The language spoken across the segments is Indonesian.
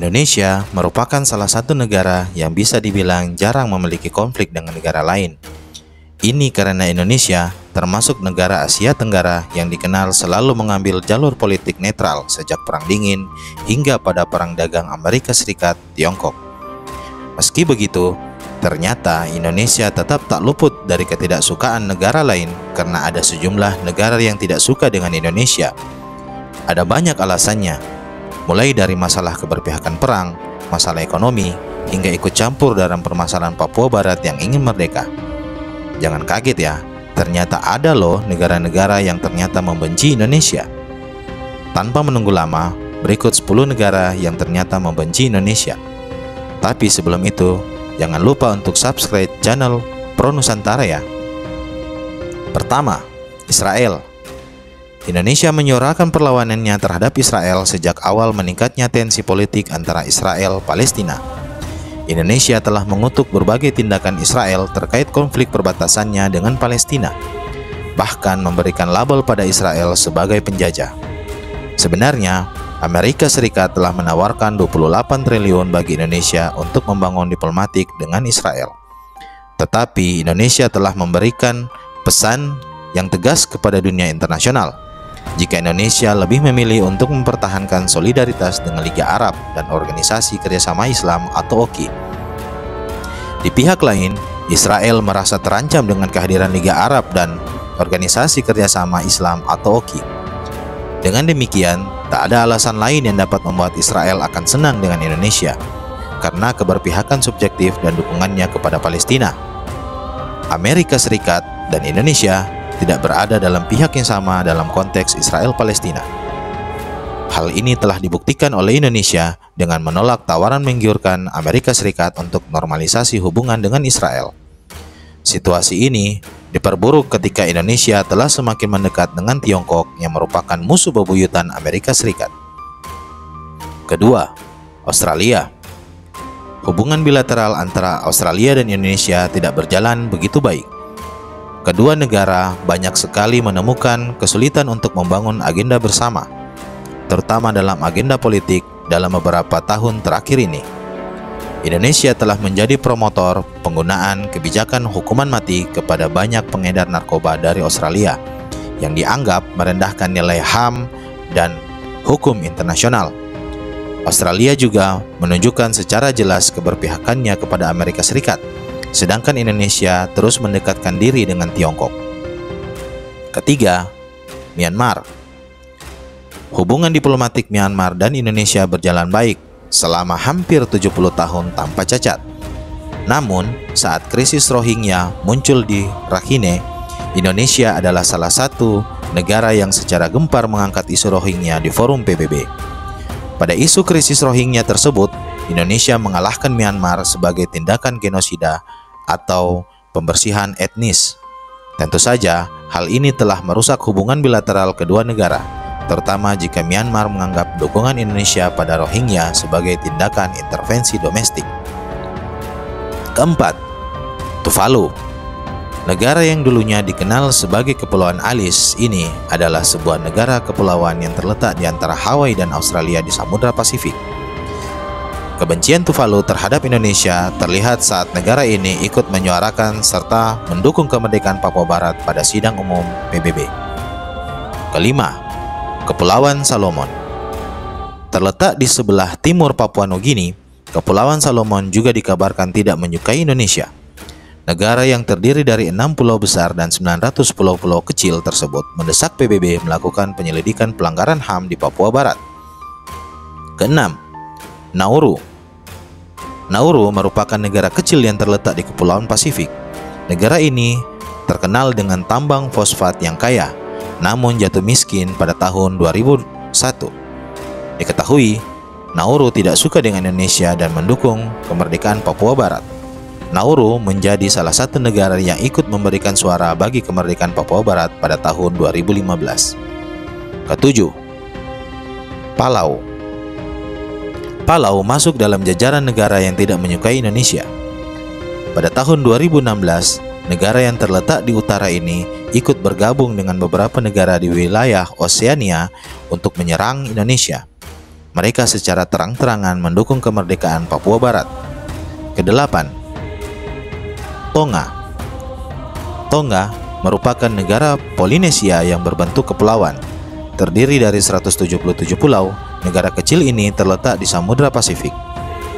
Indonesia merupakan salah satu negara yang bisa dibilang jarang memiliki konflik dengan negara lain. Ini karena Indonesia termasuk negara Asia Tenggara yang dikenal selalu mengambil jalur politik netral sejak Perang Dingin hingga pada Perang Dagang Amerika Serikat-Tiongkok. Meski begitu, ternyata Indonesia tetap tak luput dari ketidaksukaan negara lain karena ada sejumlah negara yang tidak suka dengan Indonesia. Ada banyak alasannya, mulai dari masalah keberpihakan perang, masalah ekonomi, hingga ikut campur dalam permasalahan Papua Barat yang ingin merdeka. Jangan kaget ya, ternyata ada loh negara-negara yang ternyata membenci Indonesia. Tanpa menunggu lama, berikut 10 negara yang ternyata membenci Indonesia. Tapi sebelum itu, jangan lupa untuk subscribe channel Pro Nusantara ya. Pertama, Israel. Indonesia menyuarakan perlawanannya terhadap Israel sejak awal meningkatnya tensi politik antara Israel-Palestina. Indonesia telah mengutuk berbagai tindakan Israel terkait konflik perbatasannya dengan Palestina, bahkan memberikan label pada Israel sebagai penjajah. Sebenarnya, Amerika Serikat telah menawarkan 28 triliun bagi Indonesia untuk membangun diplomatik dengan Israel. Tetapi Indonesia telah memberikan pesan yang tegas kepada dunia internasional jika Indonesia lebih memilih untuk mempertahankan solidaritas dengan Liga Arab dan Organisasi Kerjasama Islam atau OKI. Di pihak lain, Israel merasa terancam dengan kehadiran Liga Arab dan Organisasi Kerjasama Islam atau OKI. Dengan demikian, tak ada alasan lain yang dapat membuat Israel akan senang dengan Indonesia, karena keberpihakan subjektif dan dukungannya kepada Palestina. Amerika Serikat dan Indonesia tidak berada dalam pihak yang sama dalam konteks Israel-Palestina. Hal ini telah dibuktikan oleh Indonesia dengan menolak tawaran menggiurkan Amerika Serikat untuk normalisasi hubungan dengan Israel. Situasi ini diperburuk ketika Indonesia telah semakin mendekat dengan Tiongkok yang merupakan musuh bebuyutan Amerika Serikat. Kedua, Australia. Hubungan bilateral antara Australia dan Indonesia tidak berjalan begitu baik. Kedua negara banyak sekali menemukan kesulitan untuk membangun agenda bersama, terutama dalam agenda politik dalam beberapa tahun terakhir ini. Indonesia telah menjadi promotor penggunaan kebijakan hukuman mati kepada banyak pengedar narkoba dari Australia yang dianggap merendahkan nilai HAM dan hukum internasional. Australia juga menunjukkan secara jelas keberpihakannya kepada Amerika Serikat, sedangkan Indonesia terus mendekatkan diri dengan Tiongkok. Ketiga, Myanmar. Hubungan diplomatik Myanmar dan Indonesia berjalan baik selama hampir 70 tahun tanpa cacat. Namun, saat krisis Rohingya muncul di Rakhine, Indonesia adalah salah satu negara yang secara gempar mengangkat isu Rohingya di forum PBB. Pada isu krisis Rohingya tersebut, Indonesia mengalahkan Myanmar sebagai tindakan genosida atau pembersihan etnis. Tentu saja, hal ini telah merusak hubungan bilateral kedua negara, terutama jika Myanmar menganggap dukungan Indonesia pada Rohingya sebagai tindakan intervensi domestik. Keempat, Tuvalu. Negara yang dulunya dikenal sebagai Kepulauan Alis ini adalah sebuah negara kepulauan yang terletak di antara Hawaii dan Australia di Samudra Pasifik. Kebencian Tuvalu terhadap Indonesia terlihat saat negara ini ikut menyuarakan serta mendukung kemerdekaan Papua Barat pada sidang umum PBB. Kelima, Kepulauan Salomon. Terletak di sebelah timur Papua Nugini, Kepulauan Salomon juga dikabarkan tidak menyukai Indonesia. Negara yang terdiri dari 6 pulau besar dan 900 pulau-pulau kecil tersebut mendesak PBB melakukan penyelidikan pelanggaran HAM di Papua Barat. Keenam, Nauru. Nauru merupakan negara kecil yang terletak di Kepulauan Pasifik. Negara ini terkenal dengan tambang fosfat yang kaya, namun jatuh miskin pada tahun 2001. Diketahui, Nauru tidak suka dengan Indonesia dan mendukung kemerdekaan Papua Barat. Nauru menjadi salah satu negara yang ikut memberikan suara bagi kemerdekaan Papua Barat pada tahun 2015. Ketujuh, Palau. Palau masuk dalam jajaran negara yang tidak menyukai Indonesia. Pada tahun 2016, negara yang terletak di utara ini ikut bergabung dengan beberapa negara di wilayah Oseania untuk menyerang Indonesia. Mereka secara terang-terangan mendukung kemerdekaan Papua Barat. Kedelapan, Tonga. Tonga merupakan negara Polinesia yang berbentuk kepulauan. Terdiri dari 177 pulau, negara kecil ini terletak di Samudra Pasifik.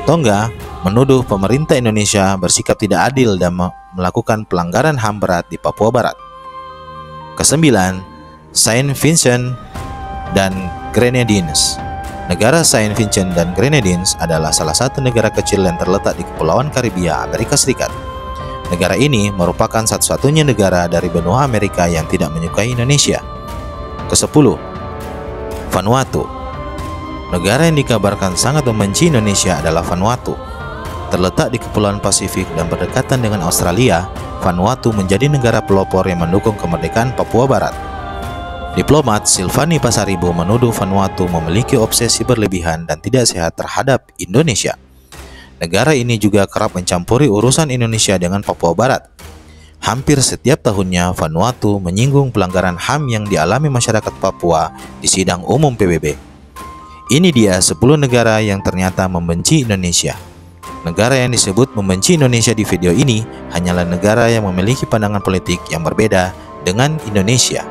Tonga menuduh pemerintah Indonesia bersikap tidak adil dan melakukan pelanggaran HAM berat di Papua Barat. Kesembilan, Saint Vincent dan Grenadines. Negara Saint Vincent dan Grenadines adalah salah satu negara kecil yang terletak di Kepulauan Karibia, Amerika Serikat. Negara ini merupakan satu-satunya negara dari benua Amerika yang tidak menyukai Indonesia. Kesepuluh, Vanuatu. Negara yang dikabarkan sangat membenci Indonesia adalah Vanuatu. Terletak di Kepulauan Pasifik dan berdekatan dengan Australia, Vanuatu menjadi negara pelopor yang mendukung kemerdekaan Papua Barat. Diplomat Silvani Pasaribu menuduh Vanuatu memiliki obsesi berlebihan dan tidak sehat terhadap Indonesia. Negara ini juga kerap mencampuri urusan Indonesia dengan Papua Barat. Hampir setiap tahunnya Vanuatu menyinggung pelanggaran HAM yang dialami masyarakat Papua di sidang umum PBB. Ini dia 10 negara yang ternyata membenci Indonesia. Negara yang disebut membenci Indonesia di video ini hanyalah negara yang memiliki pandangan politik yang berbeda dengan Indonesia.